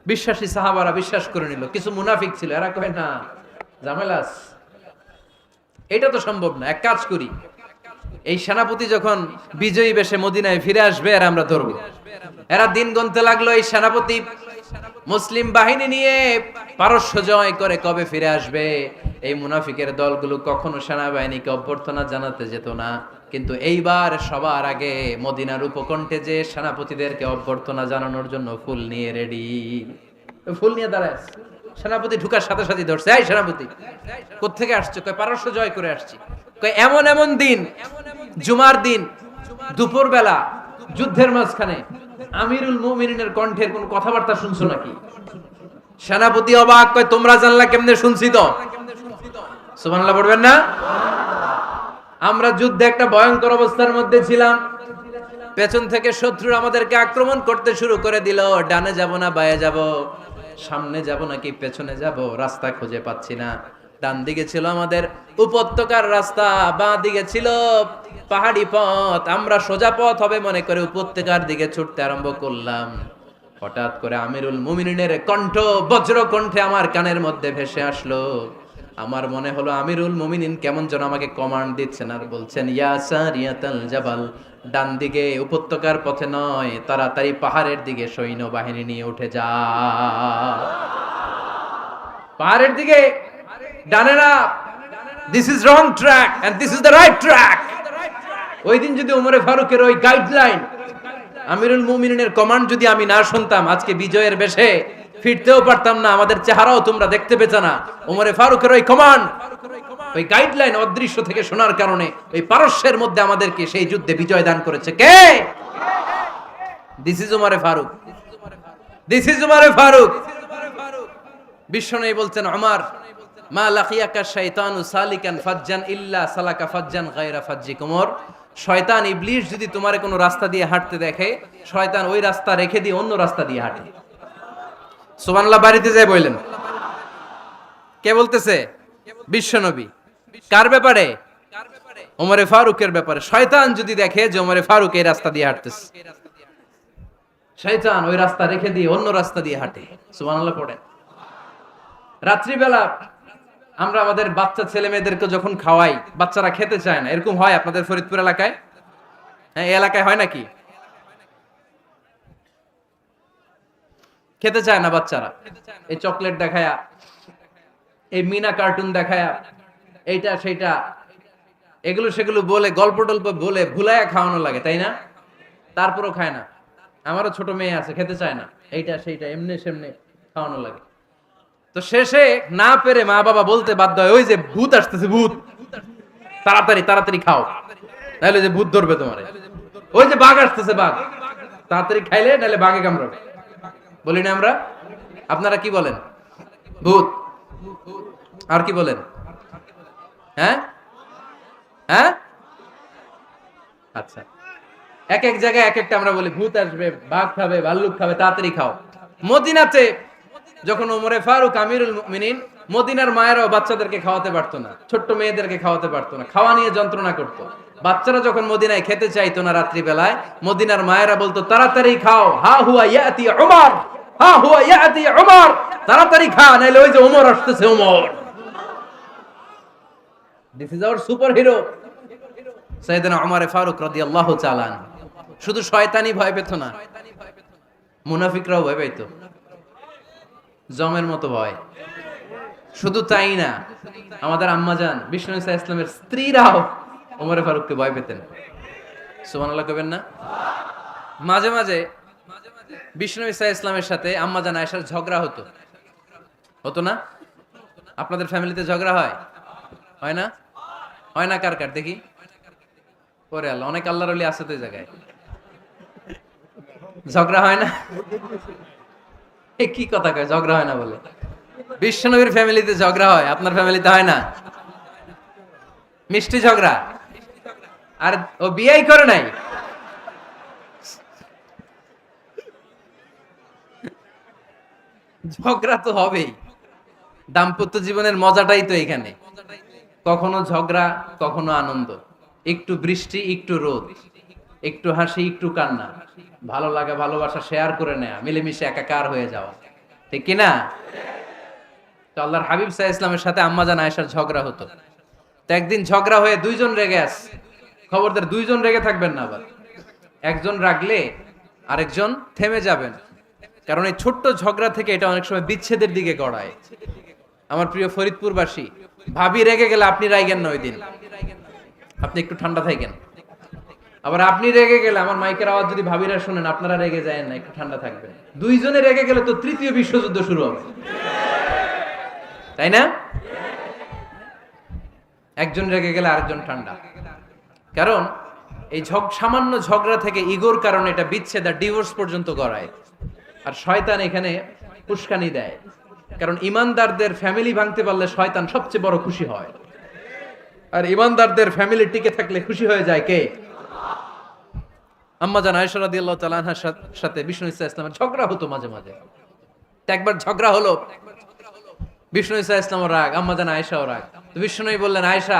বিশ্বাসী সাহাবারা বিশ্বাস করে নিল। কিছু মুনাফিক ছিল, এরা কয় না ঝামেলাস, এটা তো সম্ভব না। এক কাজ করি, এই সেনাপতি যখন বিজয়ী বেশে মদিনায় ফিরে আসবে, আর আমরা ধরবো। এরা দিন গুনতে লাগলো, এই সেনাপতি মুসলিম বাহিনী নিয়ে পারস্য জয় করে কবে ফিরে আসবে? এই মুনাফিকের দলগুলো কখনো সেনাবাহিনীকে অভ্যর্থনা জানাতে যেত না, কিন্তু এইবার সবার আগে মদিনার উপকণ্ঠে যে সেনাপতিদেরকে অভ্যর্থনা জানানোর জন্য ফুল নিয়ে রেডি। ফুল নিয়ে দাঁড়ায় সেনাপতি ঢুকার সাথে সাথে ধরছে, এই সেনাপতি কোত্থেকে আসছে? কয় পারস্য জয় করে আসছি। কয় এমন এমন দিন, জুমার দিন দুপুর বেলা যুদ্ধের মাঝখানে আমিরুল মুমিনিনের কণ্ঠের কোন কথাবার্তা শুনছো নাকি? সেনাপতি অবাক, কয় তোমরা জানলা কেমনে? শুনছি তো। সুবহানাল্লাহ পড়বেন না? আমরা যুদ্ধে একটা ভয়ঙ্কর অবস্থার মধ্যে ছিলাম, পেছন থেকে শত্রু আমাদেরকে আক্রমণ করতে শুরু করে দিল। ডানে যাব না বায়ে যাব, সামনে যাব নাকি পেছনে যাব, রাস্তা খুঁজে পাচ্ছি না। ডান দিকে ছিল আমাদের উপত্যকার রাস্তা, বাঁ দিকে ছিল পাহাড়ি পথ। আমরা সোজা পথ হবে মনে করে উপত্যকার দিকে ছুটতে আরম্ভ করলাম। হঠাৎ করে আমিরুল মুমিনিনের কণ্ঠ বজ্র কণ্ঠে আমার কানের মধ্যে ভেসে আসলো। আমার মনে হলো আমিরুল মুমিনিন কেমন যেন আমাকে কমান্ড দিচ্ছেন আর বলছেন, ইয়া সারিয়াতাল জাবাল, ডান দিকে উপত্যকার পথে নয়, তাড়াতাড়ি পাহাড়ের দিকে সৈন্য বাহিনী নিয়ে উঠে যা। পাহাড়ের দিকে, ডানে না। This is wrong track and this is the right track. ওই দিন যদি ওমরে ফারুকের ওই গাইডলাইন, আমিরুল মুমিনিনের কমান্ড যদি আমি না শুনতাম, আজকে বিজয়ের বেশে ফিরতেও পারতাম না, আমাদের চেহারাও তোমরা দেখতে পেতে না। ওমরে ফারুকের ওই কমান্ড, ওই গাইডলাইন অদৃশ্য থেকে শোনার কারণে ওই পারস্যের মধ্যে আমাদেরকে সেই যুদ্ধে বিজয় দান করেছে কে? দিস ইজ ওমরে ফারুক, দিস ইজ ওমরে ফারুক। বিশ্বনবী বলছেন, ওমর মা লাকিয়াকা শাইতানু সালিকান ফাজ্জান ইল্লা সালাকা ফাজ্জান গায়রা ফাজ্জিক। ওমর, শয়তান ইবলিস যদি তোমারে কোনো রাস্তা দিয়ে হাঁটতে দেখে, শয়তান ওই রাস্তা রেখে দিয়ে অন্য রাস্তা দিয়ে হাঁটে। সুবহানাল্লাহ বাড়িতে যায় বললেন। কে বলতেছে? বিশ্বনবী। কার ব্যাপারে? ওমরে ফারুকের ব্যাপারে। শয়তান যদি দেখে যে ওমরে ফারুক এই রাস্তা দিয়ে হাঁটতেছে, শয়তান ওই রাস্তা রেখে দিয়ে অন্য রাস্তা দিয়ে হাঁটে। সুবহানাল্লাহ পড়েন। রাত্রিবেলা আমরা আমাদের বাচ্চা ছেলে মেয়েদেরকে যখন খাওয়াই, বাচ্চারা খেতে চায় না, এরকম হয় আপনাদের ফরিদপুর এলাকায়? হ্যাঁ, এই এলাকায় হয় নাকি? খেতে চায় না বাচ্চারা, এই চকলেট দেখায়া, এই মিনা কার্টুন দেখায়া, এইটা সেইটা এগুলো সেগুলো বলে, গল্প টল্প বলে ভুলায়া খাওয়ানো লাগে, তাই না? তারপরও খায় না। আমারও ছোট মেয়ে আছে, খেতে চায় না, এইটা সেইটা এমনি সেমনে খাওয়ানো লাগে। তো শেষে না পেরে মা বাবা বলতে বাধ্য হয়, ওই যে ভূত আসতেছে, ভূত, তাড়াতাড়ি তাড়াতাড়ি খাও, নাহলে যে ভূত ধরবে তোমারে। ওই যে বাঘ আসতেছে, বাঘ, তাড়াতাড়ি খাইলে নাহলে বাঘে কামড়াবে। বলি না আমরা? আপনারা কি বলেন? ভূত। আর কি বলেন? হ্যাঁ হ্যাঁ, আচ্ছা, এক এক জায়গায় এক একটা আমরা বলি, ভূত আসবে, বাঘ খাবে, ভাল্লুক খাবে, তাড়াতাড়ি খাও। মদিনাতে যখন ওমরে ফারুক আমিরুল মুমিনিন, মদিনার মায়েরাও বাচ্চাদেরকে খাওয়াতে পারতো না, ছোট্ট মেয়েদেরকে খাওয়াতে পারতো না, খাওয়া নিয়ে যন্ত্রণা করতো। বাচ্চারা যখন মদিনায় খেতে চাইতো না রাত্রি বেলায়, মদিনার মায়েরা বলতো, তাড়াতাড়ি খাও, হা হুয়া ইয়াতি উমর, হা হুয়া ইয়াতি উমর, তাড়াতাড়ি খা, নাইলে ওই যে ওমর আসতেছে, Omar. This is our superhero Sayyidna Omar Farooq রাদিয়াল্লাহু তাআলা আনহু। শুধু শয়তানি ভয় পেত না, মুনাফিকরাও ভয় পাইতো, জমের মতো ভয়। শুধু তাই না, আমাদের আম্মাজান বিষ্ণু ইসা ইসলামের স্ত্রীরাও ওমর ফারুককে ভয় পেতেন। সুবহানাল্লাহ কইবেন না? মাঝে মাঝে বিষ্ণু ইসা ইসলামের সাথে আম্মাজান আয়েশার ঝগড়া হতো, হতো না? আপনাদের ফ্যামিলিতে ঝগড়া হয়? হয় না? হয় না? কার কার দেখি? ওরে আল্লাহ, অনেক আল্লাহর ওলি আছে তো এই জায়গায়। ঝগড়া হয় না? কি কথা কয়, ঝগড়া হয় না বলে? বিশ্বনবীর ফ্যামিলিতে ঝগড়া হয়, আপনার ফ্যামিলিতে হয় না? মিষ্টি ঝগড়া। আর ও বিয়েই করে নাই। ঝগড়া তো হবেই, দাম্পত্য জীবনের মজাটাই তো এখানে। কখনো ঝগড়া, কখনো আনন্দ, একটু বৃষ্টি, একটু রোদ, একটু হাসি, একটু কান্না, ভালো লাগা ভালোবাসা শেয়ার করে নেয়া, মিলেমিশে একাকার হয়ে যাওয়া, ঠিক কিনা? তো আল্লাহর হাবিব সাল্লাল্লাহু আলাইহি ইসলামের সাথে আম্মাজান আয়েশার ঝগড়া হতো। তো একদিন ঝগড়া হয়ে দুইজন রেগে আছে। খবরদার দুইজন রেগে থাকবেন না, আবার একজন রাগলে আরেকজন থেমে যাবেন। কারণ এই ছোট্ট ঝগড়া থেকে এটা অনেক সময় বিচ্ছেদের দিকে গড়ায়। আমার প্রিয় ফরিদপুরবাসী, ভাবি রেগে গেলে আপনি রাইগেন না, ওই দিন আপনি একটু ঠান্ডা থাকেন। আবার আপনি রেগে গেলে, আমার মাইকের আওয়াজ যদি ভাবিরা শুনেন, আপনারা রেগে যায় না, একটু ঠান্ডা থাকবেন। দুইজনে রেগে গেলে তো তৃতীয় বিশ্বযুদ্ধ শুরু হবে, তাই না? একজন রেগে গেলে আরেকজন ঠান্ডা। কারণ এই সামান্য ঝগড়া থেকে ইগোর কারণে এটা বিচ্ছেদ আর ডিভোর্স পর্যন্ত গড়ায়। আর শয়তান এখানে উস্কানি দেয়, কারণ ইমানদারদের ফ্যামিলি ভাঙতে পারলে শয়তান সবচেয়ে বড় খুশি হয়। আর ইমানদারদের ফ্যামিলি টিকে থাকলে খুশি হয়ে যায় কে? আম্মা জান আয়েশা রাদিয়াল্লাহু তাআলা আনহার সাথে বিষ্ণু ইসলামের ঝগড়া হতো মাঝে মাঝে। একবার ঝগড়া হলো, বিষ্ণু ইসলামের রাগ, আম্মা জান আয়েশাও রাগ। তো বিষ্ণু বললেন, আয়েশা,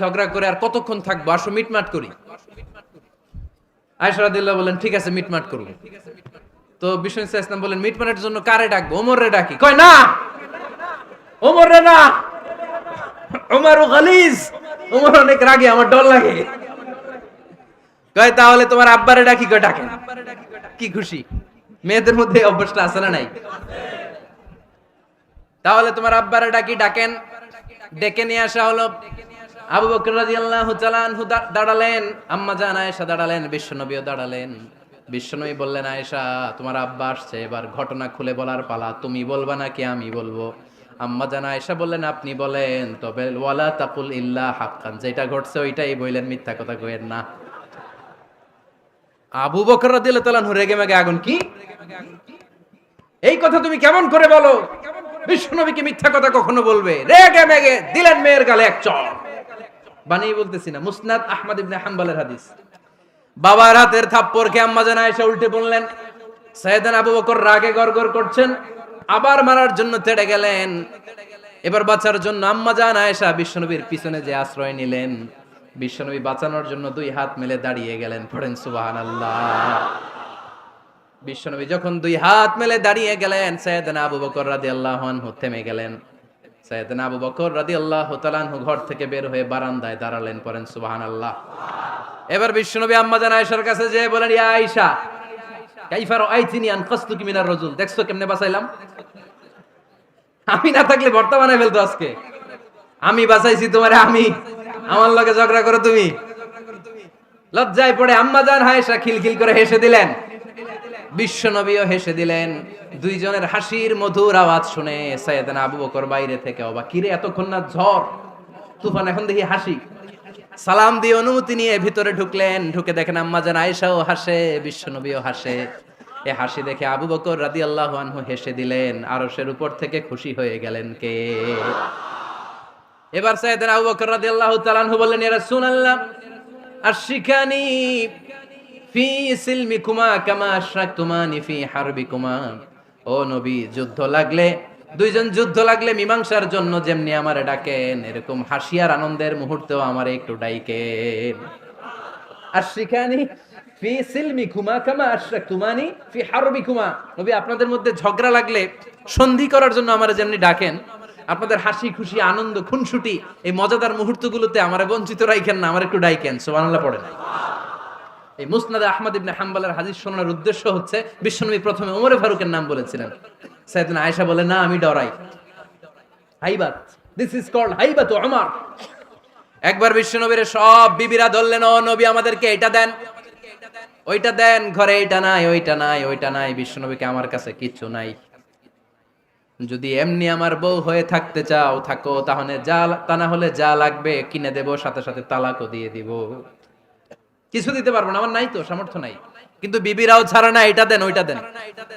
ঝগড়া করে আর কতক্ষণ থাকবো, আসো মিটমাট করি। আয়েশা রাদিয়াল্লাহু বললেন, ঠিক আছে মিটমাট করব। তো বিষ্ণু ইসলাম বললেন, মিটমাটের জন্য কারে ডাকবো? ওমরে ডাকি। কয় না, ওমরে না, ওমরু গালিজ, ওমর অনেক রাগে, আমার ডর লাগে। কয় তাহলে তোমার আব্বারে ডাকি। কয় ডাকেন। কি খুশি! মেয়েদের মধ্যে অভ্যাসটা আছে না নাই? তাহলে তোমার আব্বারে ডাকি, ডাকেন। ডেকে নিয়ে আসা হলো। আবু বকর রাদিয়াল্লাহু তাআলা আনহু দাঁড়ালেন, আম্মা জান আয়েশা দাঁড়ালেন, বিশ্বনবীও দাঁড়ালেন। বিশ্বনবী বললেন, আয়েশা, তোমার আব্বা আসছে, এবার ঘটনা খুলে বলার পালা। তুমি বলবা নাকি আমি বলবো? আম্মা জান আয়েশা বললেন, আপনি বলেন, তবে ওয়ালা তাকুল ইল্লা হাক্কান, যেটা ঘটছে ওইটাই বললেন, মিথ্যা কথা কইেন না। আবু বকর রাদিয়াল্লাহু তাআলা আনহু রেগে মেগে আগুন। কি এই কথা তুমি কেমন করে বলো? বিশ্বনবী কি মিথ্যা কথা কখনো বলবে? রেগে মেগে দিলেন মেয়ের গালে এক চড়। বানিয়ে বলতেছি না, মুসনাদ আহমদ ইবনে হাম্বলের হাদিস। বাবার হাতের থাপ্পড় খেয়ে আম্মা জান আয়েশা উল্টে পড়লেন। সাইয়েদনা আবু বকর রাগে গড়গড় করছেন, আবার মারার জন্য তেড়ে গেলেন। এবার বাঁচার জন্য আম্মা জান আয়েশা বিশ্বনবীর পিছনে যে আশ্রয় নিলেন, বিশ্বনবী বাঁচানোর জন্য দুই হাত মেলে দাঁড়িয়ে গেলেন। পড়েন সুবহানাল্লাহ। বিশ্বনবী যখন দুই হাত মেলে দাঁড়িয়ে গেলেন, সাইয়েদনা আবু বকর রাদিয়াল্লাহু আনহু থেমে গেলেন। সাইয়েদনা আবু বকর রাদিয়াল্লাহু তাআলা আনহু ঘর থেকে বের হয়ে বারান্দায় দাঁড়ালেন। পড়েন সুবহানাল্লাহ। এবার বিশ্বনবী আম্মা জান আয়েশার কাছে যেয়ে বলেন, ইয়া আয়েশা, কাইফা রাআইতিনি আনকাসতুকি মিনার রাজুল, দেখছো কেমনে বাঁচাইলাম? আমি না থাকলে ভর্তা বানাই ফেলতো আজকে। আমি বাঁচাইছি তোমারে, আমি, আমার লগে ঝগড়া করো তুমি। লজ্জায় পড়ে আম্মা জান আয়েশা খিলখিল করে হেসে দিলেন, বিশ্বনবীও হেসে দিলেন। দুইজনের হাসির মধুর আওয়াজ শুনে সাইয়েদনা আবু বকর বাইরে থেকে অবাক, কিরে এতক্ষণ না ঝড় তুফান, এখন দেখি হাসি। সালাম দিয়ে অনুমতি নিয়ে ভিতরে ঢুকলেন। ঢুকে দেখেন আম্মা জান আয়েশাও হাসে, বিশ্বনবীও হাসে। এই হাসি দেখে আবু বকর রাদিয়াল্লাহু আনহু হেসে দিলেন। আরশের উপর থেকে খুশি হয়ে গেলেন কে? এবার সাইয়েদনা আবু বকর রাদিয়াল্লাহু তাআলা আনহু বললেন, ইয়া রাসূলুল্লাহ, আশরিকানি ফি সিলমিকুমা কামা আশরাকতুমানি ফি হারবিকুমা। ও নবী, যুদ্ধ লাগলে, দুইজন যুদ্ধ লাগলে মীমাংসার জন্য যেমনি আমারে ডাকেন, এরকম হাসি আর আনন্দের মুহূর্তেও আমারে একটু ডাইকেন। আশরিকানি ফি সিলমিকুমা কামা আশরাকতুমানি ফি হারবিকুমা। নবী, আপনাদের মধ্যে ঝগড়া লাগলে সন্ধি করার জন্য আমারে যেমনি ডাকেন, আপনাদের হাসি খুশি আনন্দ খুনসুটি এই মজাদার মুহূর্তগুলোতে আমারে বঞ্চিত রাখেন না, আমার একটু ডাইকেন। সুবহানাল্লাহ পড়েন। এই মুসনাদে আহমদ ইবনে হাম্বলের হাদিস শোনার উদ্দেশ্য হচ্ছে, বিশ্বনবী প্রথমে ওমর ফারুকের নাম বলেছিলেন। সাইয়েদনা আয়েশা বলে, না, আমি ডরাই। হাইবাত, দিস ইজ কল্ড হাইবাতু উমর। একবার বিশ্বনবীর সব বিবিরা ধরলেন, ও নবী, আমাদেরকে এটা দেন, ওইটা দেন, ঘরে এটা নাই, ওইটা নাই, ওইটা নাই। বিশ্বনবীকে, আমার কাছে কিচ্ছু নাই। যদি এমনি আমার বউ হয়ে থাকতে চাও থাকো, তাহলে তা না হলে যা লাগবে কিনে দেব, সাথে সাথে তালাকও দিয়ে দিব। কিছু দিতে পারবো না, আমার নাই তো, সামর্থ্য নাই। কিন্তু বিবিরাও ছাড়া না, এটা দেন, ওইটা দেন।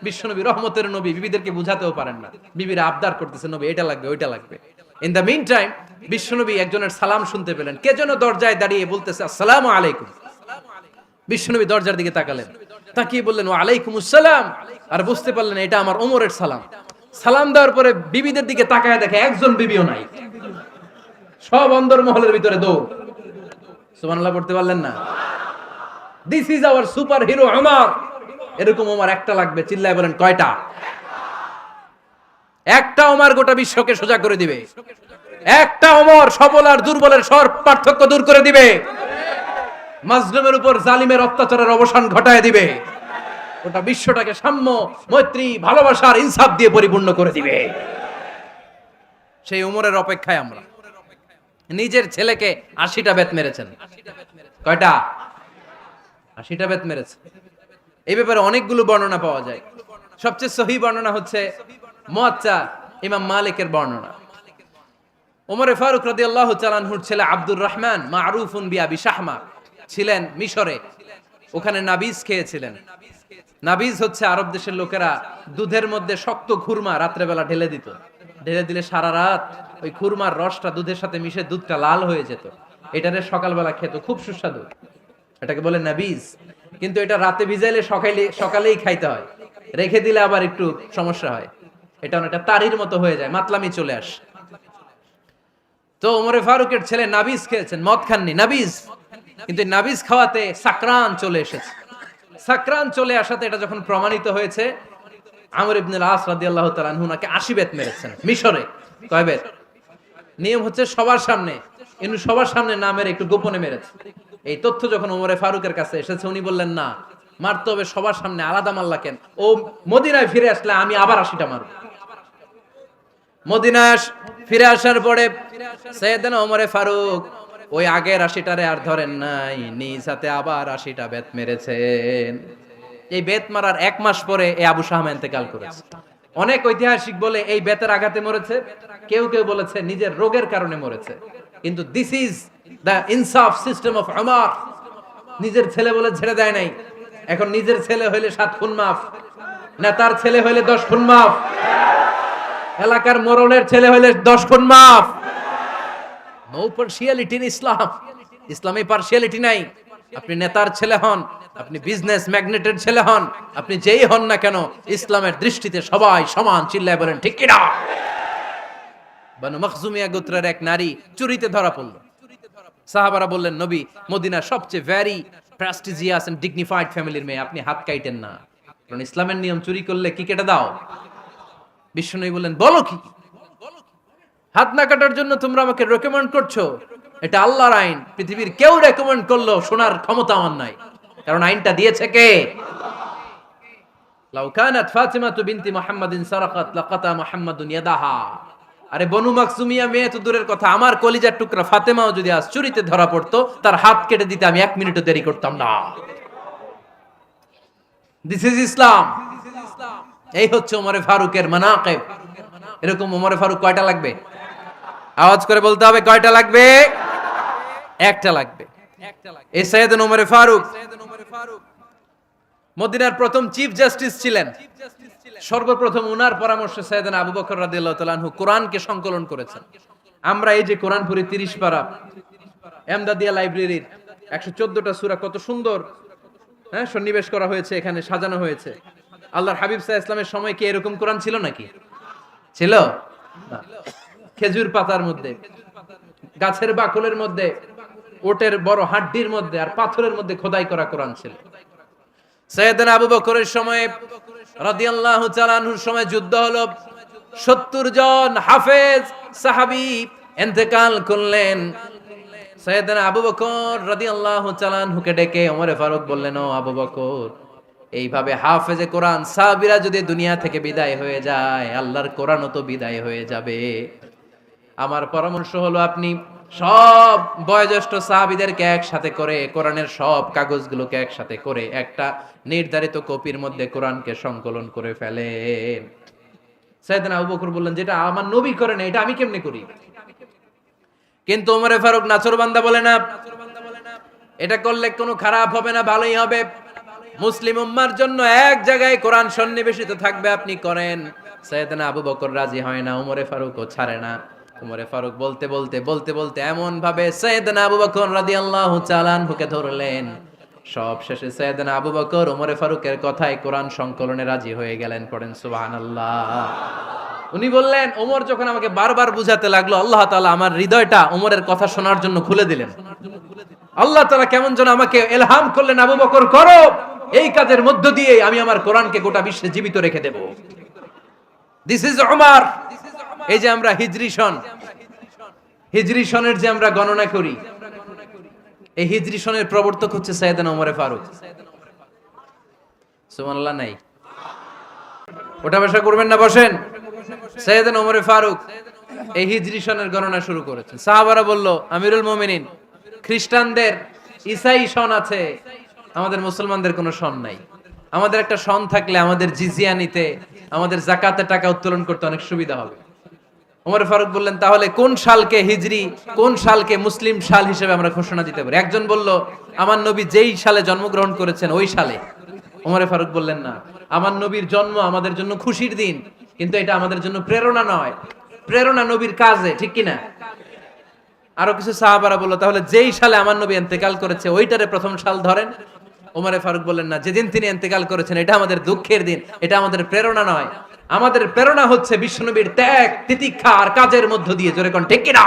বিশ্বনবী রহমতের নবী, বিবিদেরকে বুঝাতেও পারেন না। বিবিরা আবদার করতেছে, নবী এটা লাগবে, ওইটা লাগবে। ইন দ্য মিন টাইম বিশ্বনবী একজনের সালাম শুনতে পেলেন। কে যেন দরজায় দাঁড়িয়ে বলতেছে, আসসালামু আলাইকুম। বিশ্বনবী দরজার দিকে তাকালেন, তাকিয়ে বললেন, ওয়া আলাইকুমুস সালাম। আর বুঝতে পারলেন এটা আমার ওমরের সালাম। সালাম দেওয়ার পরে বিবিদের দিকে তাকায় দেখে একজন বিবিও নাই, সব অন্দরমহলের ভিতরে দৌড়। সুবহানাল্লাহ পড়তে পারলেন না? This is our super hero Omar. এরকম ওমর একটা লাগবে। চিল্লায় বলেন, কয়টা? একটা ওমর গোটা বিশ্বকে সোজা করে দিবে। একটা ওমর সবল আর দুর্বলের সব পার্থক্য দূর করে দিবে। মাজলুমের উপর জালিমের অত্যাচারের অবসান ঘটায় দিবে। গোটা বিশ্বটাকে সাম্য, মৈত্রী, ভালোবাসার, ইনসাফ দিয়ে পরিপূর্ণ করে দিবে। সেই উমরের অপেক্ষায় আমরা। নিজের ছেলেকে 80টা বেত মেরেছেন। কয়টা? 80টা বেত মেরেছে। এই ব্যাপারে অনেকগুলো বর্ণনা পাওয়া যায়। সবচেয়ে সহিহ বর্ণনা হচ্ছে মুয়াত্তা ইমাম মালিকের বর্ণনা। ওমরে ফারুক রাদিয়াল্লাহু তাআলা আনহুর ছেলে আব্দুর রহমান মারুফুন বিআবি শাহমা ছিলেন মিশরে। ওখানে নাবিজ খেয়েছিলেন। নাবিজ হচ্ছে আরব দেশের লোকেরা দুধের মধ্যে শক্ত খুরমা রাত্রেবেলা ঢেলে দিত। ঢেলে দিলে সারা রাত ওই খুরমার রসটা দুধের সাথে মিশে দুধটা লাল হয়ে যেত। এটারে সকালবেলা খেত, খুব সুস্বাদু। এটাকে বলে নাবিজ। কিন্তু এটা রাতে ভিজাইলে সকালেই খাইতে হয়, রেখে দিলে আবার একটু সমস্যা হয়। এটা অনেকটা তারির মতো হয়ে যায়, মাতলামি চলে আসে। তো ওমরে ফারুকের ছেলে নাবিজ খেয়েছেন, মদ খাননি, নাবিজ। কিন্তু নাবিজ খাওয়াতে সাকরান চলে এসেছে। সাকরান চলে আসাতে এটা যখন প্রমাণিত হয়েছে, আমর ইবনে আল আস রাদিয়াল্লাহু তাআলা আনহু নাকি 80 বেত মেরেছেন মিশরে। কয় বেত? নিয়ম হচ্ছে সবার সামনে, কিন্তু সবার সামনে না মেরে একটু গোপনে মেরেছে। এই তথ্য যখন ওমরে ফারুকের কাছে এসেছে, উনি বললেন না, মারতে হবে সবার সামনে, আলাদা মারলা কেন? ও মদিনায় ফিরে আসলে আমি আবার 80টা মারব। মদিনায় ফিরে আসার পরে সাইয়েদনা ওমরে ফারুক ওই আগের 80টারে আর ধরেন নাই, নিজ হাতে আবার 80টা বেত মেরেছেন। এই বেত মারার 1 মাস পরে এই আবু শাহমা ইন্তেকাল করেছে। অনেক ঐতিহাসিক বলে এই বেতের আঘাতে মরেছে, কেউ কেউ বলেছে নিজের রোগের কারণে মরেছে। কিন্তু দিস ইজ দ্য ইনসাফ সিস্টেম অফ উমর। নিজের ছেলে বলে ছেড়ে দেয় নাই। এখন নিজের ছেলে হইলে 7 খুন মাফ, নেতার ছেলে হইলে 10 খুন মাফ, এলাকার মোড়লের ছেলে হইলে 10 খুন মাফ। নো পার্সিয়ালিটি ইন ইসলাম। ইসলামে পার্সিয়ালিটি নাই। আপনি নেতার ছেলে হন, আপনি বিজনেস ম্যাগনেটের ছেলে হন, আপনি যেই হন না কেন, ইসলামের দৃষ্টিতে সবাই সমান। চিল্লায় বলেন ঠিক কিনা? বানু মখজুমিয়া গোত্রের এক নারী চুরিতে ধরা পড়ল। সাহাবারা বললেন, নবী, মদিনার সবচেয়ে ভেরি প্রেস্টিজিয়াস এন্ড ডিগনিফাইড ফ্যামিলির মেয়ে, আপনি হাত কাটেন না, কারণ ইসলামের নিয়ম চুরি করলে কি কেটে দাও। বিশ্বনবী বললেন, বলো কি? হাত না কাটার জন্য তোমরা আমাকে রেকমেন্ড করছো? এটা আল্লাহর আইন। পৃথিবীর কেউ রেকমেন্ড করলো শোনার ক্ষমতা আমার নাই, কারণ আইনটা দিয়েছে কে? লাউ কানাত ফাতিমাতু বিনতি মুহাম্মাদিন সারাকাত লাকাতা মুহাম্মাদুন ইয়াদাহা। আরে বনু মাকসুমিয়া মেয়ে তো দূরের কথা, আমার কলিজার টুকরা ফাতেমাও যদি আজ চুরিতে ধরা পড়তো, তার হাত কেটে দিতে আমি 1 মিনিটও দেরি করতাম না। দিস ইজ ইসলাম। এই হচ্ছে ওমরে ফারুকের মানাকিব। এরকম ওমরে ফারুক কয়টা লাগবে? আওয়াজ করে বলতে হবে, কয়টা লাগবে? একটা লাগবে। এই সাইয়েদনা ওমরে ফারুক মদিনার প্রথম চিফ জাস্টিস ছিলেন। সর্বপ্রথম উনার পরামর্শে সাইয়েদনা আবু বকর রাদিয়াল্লাহু তাআলা আনহু কোরআনকে সংকলন করেছেন। আমরা এই যে কোরআন পড়ি 30 পারা, এমদাদিয়া লাইব্রেরির 114টা সূরা, কত সুন্দর সন্নিবেশ করা হয়েছে, এখানে সাজানো হয়েছে। আল্লাহর হাবিব সাল্লাল্লাহু আলাইহি ওয়াসাল্লামের সময় কি এরকম কোরআন ছিল নাকি? ছিল না। খেজুর পাতার মধ্যে, গাছের বাকলের মধ্যে, ওটের বড় হাড্ডির মধ্যে আর পাথরের মধ্যে খোদাই করা কোরআন ছিল। সাইয়েদনা আবু বকরের সময় রাদিয়াল্লাহু তাআলা আনহুর সময় যুদ্ধ হলো। 70 জন হাফেজ সাহাবী ইন্তেকাল করলেন। সাইয়েদনা আবু বকর রাদিয়াল্লাহু তাআলা আনহুকে ডেকে ওমরে ফারুক বললেন, ও আবু বকর, এইভাবে হাফেজে কোরআন সাহাবীরা যদি দুনিয়া থেকে বিদায় হয়ে যায়, আল্লাহর কোরআনও তো বিদায় হয়ে যাবে। আমার পরামর্শ হলো আপনি সব বয়োজ্যেষ্ঠ সাহাবীদেরকে একসাথে করে কোরআনের সব কাগজগুলোকে একসাথে করে একটা নির্ধারিত কপির মধ্যে কোরআনকে সংকলন করে ফেলেন। সাইয়েদনা আবু বকর বললেন, যেটা আমার নবী করে না, এটা আমি কেমনে করি? কিন্তু ওমরে ফারুক নাছোড়বান্দা বলে না, এটা করলে কোনো খারাপ হবে না, ভালোই হবে। মুসলিম উম্মার জন্য এক জায়গায় কোরআন সন্নিবেশিত থাকবে, আপনি করেন। সাইয়েদনা আবু বকর রাজি হয় না, ওমরে ফারুকও ছাড়ে না। ওমরে ফারুক বলতে বলতে বলতে বলতে এমন ভাবে সাইয়েদনা আবু বকর রাদিয়াল্লাহু তাআলা আনহুকে ধরলেন, সব শেষে সাইয়েদনা আবু বকর ওমরে ফারুকের কথায় কোরআন সংকলনে রাজি হয়ে গেলেন। পড়েন সুবহানাল্লাহ। উনি বললেন, ওমর যখন আমাকে বারবার বুঝাতে লাগলো, আল্লাহ তাআলা আমার হৃদয়টা ওমরের কথা শোনার জন্য খুলে দিলেন। আল্লাহ তাআলা কেমন যেন আমাকে ইলহাম করলেন, আবু বকর করো, এই কাজের মধ্য দিয়ে আমি আমার কোরআনকে গোটা বিশ্বে জীবিত রেখে দেব। This is Umar. এই যে আমরা হিজরি সনের যে আমরা গণনা করি, এই হিজরি সনের প্রবর্তক হচ্ছে সাইয়েদনা ওমরে ফারুক। সুবহানাল্লাহ নাই? ওটা বসা করবেন না, বসেন। সাইয়েদনা ওমর ফারুক এই হিজরি সনের গণনা শুরু করেছেন। সাহাবারা বলল, আমিরুল মুমিনিন, খ্রিস্টানদের ঈসাই সন আছে, আমাদের মুসলমানদের কোনো সন নাই। আমাদের একটা সন থাকলে আমাদের জিজিয়া নিতে, আমাদের যাকাতের টাকা উত্তোলন করতে অনেক সুবিধা হবে। ওমর ফারুক বললেন, তাহলে কোন সালকে হিজরি, কোন সালকে মুসলিম সাল হিসেবে আমরা ঘোষণা দিতে পারি? একজন বলল, আমার নবী যেই সালে জন্মগ্রহণ করেছেন ওই সালে। ওমর ফারুক বললেন, না, আমার নবীর জন্ম আমাদের জন্য খুশির দিন, কিন্তু এটা আমাদের জন্য প্রেরণা নয়। প্রেরণা নবীর কাজে, ঠিক কিনা? আরো কিছু সাহাবারা বলল, তাহলে যেই সালে আমার নবী ইন্তেকাল করেছে ওইটারে প্রথম সাল ধরেন। ওমর ফারুক বললেন, না, যেদিন তিনি ইন্তেকাল করেছেন এটা আমাদের দুঃখের দিন, এটা আমাদের প্রেরণা নয়। আমাদের প্রেরণা হচ্ছে বিশ্বনবীর ত্যাগ, তিতিক্ষা আর কাজের মধ্য দিয়ে। জোরে কোন ঠিক কিনা?